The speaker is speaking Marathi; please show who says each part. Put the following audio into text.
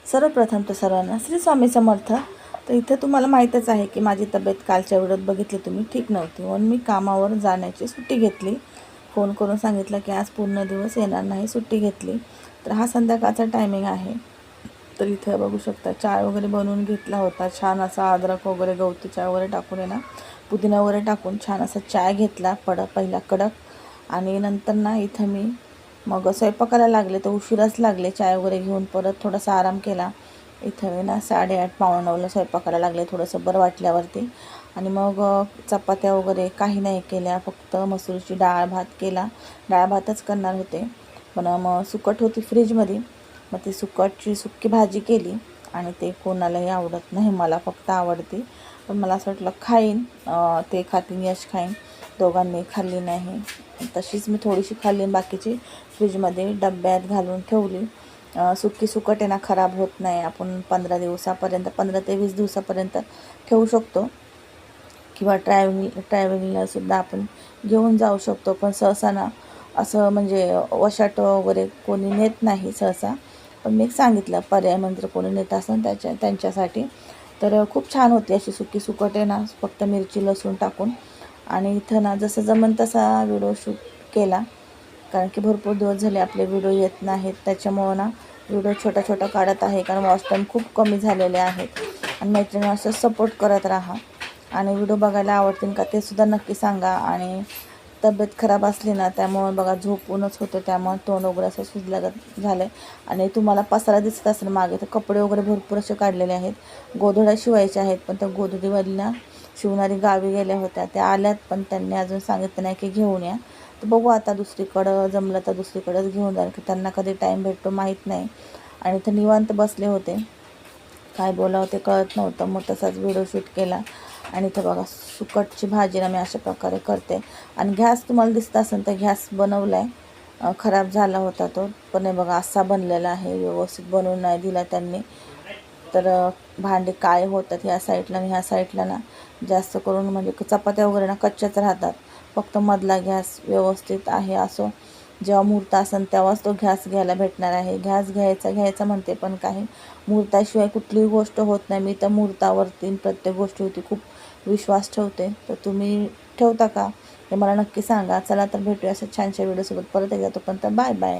Speaker 1: सर्वप्रथम तर सर्वांना श्री स्वामी समर्थ. तर इथे तुम्हाला माहीतच आहे की माझी तब्येत कालच्या व्हिडिओत बघितली तुम्ही, ठीक नव्हती म्हणून मी कामावर जाण्याची सुट्टी घेतली. फोन करून सांगितलं की आज पूर्ण दिवस येणार नाही, सुट्टी घेतली. तर हा संध्याकाळचा टायमिंग आहे. तर इथे बघू शकता चाय वगैरे बनवून घेतला होता. छान असा अद्रक वगैरे गवती चाय वगैरे टाकून आहे ना, पुदिना वगैरे टाकून छान असा चाय घेतला पहिला कडक. आणि नंतर ना इथं मी मग स्वयंपाकाला लागले तर उशिराच लागले. चाय वगैरे घेऊन परत थोडासा आराम केला. इथं ना 8:30 पावणे 9ला स्वयंपाकाला लागले, थोडंसं बरं वाटल्यावरती. आणि मग चपात्या वगैरे काही नाही केल्या, फक्त मसूरची डाळ भात केला. डाळ भातच करणार होते, पण मग सुकट होती फ्रीजमध्ये, मग ती सुक्की भाजी केली. आणि ते कोणालाही आवडत नाही, मला फक्त आवडते. पण मला असं वाटलं खाईन, ते खातीन, यश खाईन. दोघांनी खाल्ली नाही, तशीच मी थोडीशी खाल्ली, बाकीची फ्रीजमध्ये डब्यात घालून ठेवली. सुकट आहे ना, खराब होत नाही. आपण 15 दिवसापर्यंत, 15 ते 20 दिवसापर्यंत ठेवू शकतो, किंवा ट्रॅव्हलिंगलासुद्धा आपण घेऊन जाऊ शकतो. पण सहसा ना असं म्हणजे वशाट वगैरे कोणी नेत नाही सहसा. पण मी सांगितलं पर्याय म्हणजे कोणी नेत असेल त्यांच्यासाठी. तर खूप छान होती अशी सुकट आहे ना, फक्त मिरची लसूण टाकून. आणि इथं ना जसं जमन तसा व्हिडिओ शूट केला, कारण की भरपूर दिवस झाले आपले व्हिडिओ येत नाहीत. त्याच्यामुळं ना व्हिडिओ छोटा काढत आहे, कारण वॉच टाईम खूप कमी झालेले आहेत. आणि मैत्रिणी असं सपोर्ट करत राहा. आणि व्हिडिओ बघायला आवडतील का ते सुद्धा नक्की सांगा. आणि तब्येत खराब असली ना, त्यामुळं बघा झोपूनच होतं, त्यामुळे तोंड वगैरे असं सुजल्यागत झालं आहे. आणि तुम्हाला पसारा दिसत असेल मागे, तर कपडे वगैरे भरपूर असे काढलेले आहेत. गोधड्या शिवायच्या आहेत, पण त्या गोधडीवाल्या शिवणारी गावी गेल्या होत्या, त्या आल्यात, पण त्यांनी अजून सांगितलं नाही की घेऊन या. तर बघू आता दुसरीकडं जमलं तर दुसरीकडेच घेऊन जाईल, की त्यांना कधी टाईम भेटतो माहीत नाही. आणि ते निवांत बसले होते, काय बोलावं ते कळत नव्हतं, मग तसाच व्हिडिओ शूट केला. आणि इथं बघा सुकटची भाजीला मी अशा प्रकारे करते. आणि गॅस तुम्हाला दिसत असेल तर गॅस बनवला आहे, खराब झाला होता तो, पण बघा असा बनलेला आहे, व्यवस्थित बनवून नाही दिला त्यांनी. तर भांडे काय होतात ह्या साईडला आणि ह्या साईडला ना, जास्त करून म्हणजे चपात्या वगैरे ना कच्च्याच राहतात. फक्त मधला गॅस व्यवस्थित आहे. असो, जेव्हा मुहूर्त असेल तेव्हाच तो गॅस घ्यायला भेटणार आहे. गॅस घ्यायचा म्हणते, पण काही मुहूर्ताशिवाय कुठलीही गोष्ट होत नाही. मी तर मुहूर्तावरती प्रत्येक गोष्टीवरती खूप विश्वास ठेवते. तर तुम्ही ठेवता का हे मला नक्की सांगा. चला तर भेटूया असं छानशा व्हिडिओसोबत परत एकदा. तोपर्यंत बाय बाय.